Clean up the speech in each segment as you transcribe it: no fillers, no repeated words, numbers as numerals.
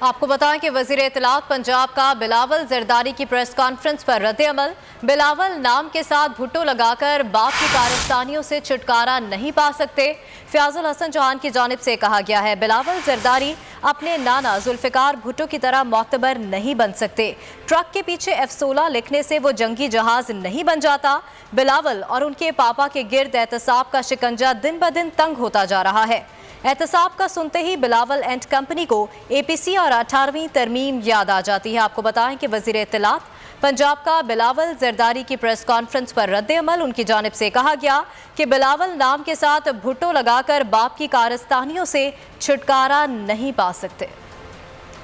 आपको बताएं कि वजीर इत्तलात पंजाब का बिलावल जरदारी की प्रेस कॉन्फ्रेंस पर रद्द-ए-अमल। बिलावल नाम के साथ भुट्टो लगाकर बाप की कारस्तानियों से छुटकारा नहीं पा सकते। फयाजुल हसन चौहान की जानिब से कहा गया है, बिलावल जरदारी अपने नाना जुल्फिकार भुट्टो की तरह मोतबर नहीं बन सकते। ट्रक के पीछे F-16 लिखने से वो जंगी जहाज नहीं बन जाता। बिलावल और उनके पापा के गिर्द एहतसाब का शिकंजा दिन ब दिन तंग होता जा रहा है। एहतसाब का सुनते ही बिलावल एंड कंपनी को APC और 18वीं तरमीम याद आ जाती है। आपको बताएं कि वजीर इत्तलात पंजाब का बिलावल जरदारी की प्रेस कॉन्फ्रेंस पर रद्द-ए-अमल। उनकी जानिब से कहा गया कि बिलावल नाम के साथ भुट्टो लगाकर बाप की कारस्तानियों से छुटकारा नहीं पा सकते।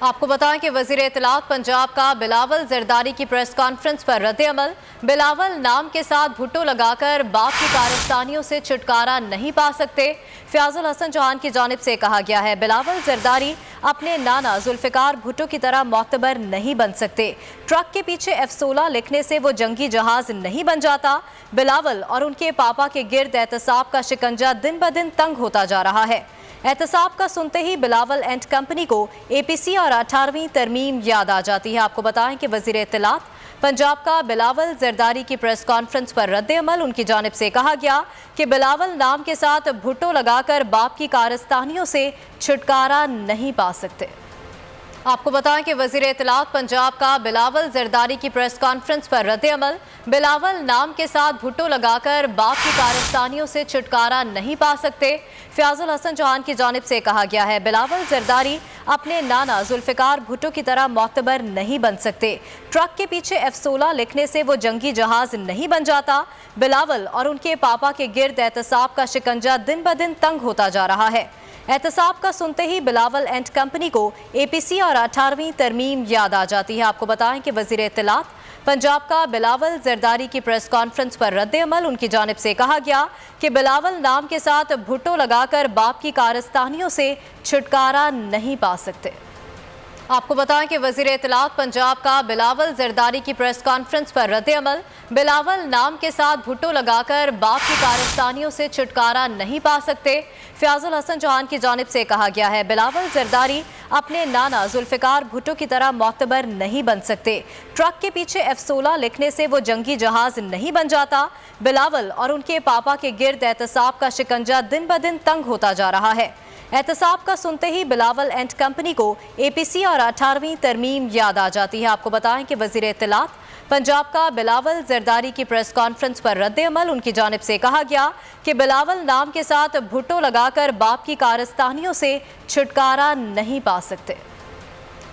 आपको बताएं कि वजीर इत्तलात पंजाब का बिलावल जरदारी की प्रेस कॉन्फ्रेंस पर रद्द-ए-अमल। बिलावल नाम के साथ भुट्टो लगाकर बाप की कारस्तानियों से छुटकारा नहीं पा सकते। फयाजुल हसन चौहान की जानिब से कहा गया है, बिलावल जरदारी अपने नाना जुल्फिकार भुट्टो की तरह मोतबर नहीं बन सकते। ट्रक के पीछे F-16 लिखने से वो जंगी जहाज नहीं बन जाता। बिलावल और उनके पापा के गिर्द एहतसाब का शिकंजा दिन ब दिन तंग होता जा रहा है। एहतसाब का सुनते ही बिलावल एंड कंपनी को APC और 18वीं तरमीम याद आ जाती है। आपको बताएं कि वजीर इत्तलात पंजाब का बिलावल जरदारी की प्रेस कॉन्फ्रेंस पर रद्द-ए-अमल। उनकी जानिब से कहा गया कि बिलावल नाम के साथ भुट्टो लगाकर बाप की कारस्तानियों से छुटकारा नहीं पा सकते। आपको बताएं कि वजीर इत्तलात पंजाब का बिलावल जरदारी की प्रेस कॉन्फ्रेंस पर रद्द-ए-अमल। बिलावल नाम के साथ भुट्टो लगाकर बाप की कारस्तानियों से छुटकारा नहीं पा सकते। फयाजुल हसन चौहान की जानिब से कहा गया है, बिलावल जरदारी अपने नाना जुल्फिकार भुट्टो की तरह मोतबर नहीं बन सकते। ट्रक के पीछे F-16 लिखने से वो जंगी जहाज नहीं बन जाता। बिलावल और उनके पापा के गिर्द एहतसाब का शिकंजा दिन ब दिन तंग होता जा रहा है। एहतसाब का सुनते ही बिलावल एंड कंपनी को APC और 18वीं तरमीम याद आ जाती है। आपको बताएं कि वजीर इत्तलात पंजाब का बिलावल जरदारी की प्रेस कॉन्फ्रेंस पर रद्द-ए-अमल। उनकी जानिब से कहा गया कि बिलावल नाम के साथ भुट्टो लगाकर बाप की कारस्तानियों से छुटकारा नहीं पा सकते। आपको बताएं कि वजीर इत्तलात पंजाब का बिलावल जरदारी की प्रेस कॉन्फ्रेंस पर रद्द-ए-अमल। बिलावल नाम के साथ भुट्टो लगाकर बाप की कारस्तानियों से छुटकारा नहीं पा सकते। फयाजुल हसन चौहान की जानिब से कहा गया है, बिलावल जरदारी अपने नाना जुल्फिकार भुट्टो की तरह मोतबर नहीं बन सकते। ट्रक के पीछे F-16 लिखने से वो जंगी जहाज नहीं बन जाता। बिलावल और उनके पापा के गिर्द एहतसाब का शिकंजा दिन ब दिन तंग होता जा रहा है। एहतसाब का सुनते ही बिलावल एंड कंपनी को APC और 18वीं तरमीम याद आ जाती है। आपको बताएं कि वजीर इत्तलात पंजाब का बिलावल जरदारी की प्रेस कॉन्फ्रेंस पर रद्द-ए-अमल। उनकी जानिब से कहा गया कि बिलावल नाम के साथ भुट्टो लगाकर बाप की कारस्तानियों से छुटकारा नहीं पा सकते।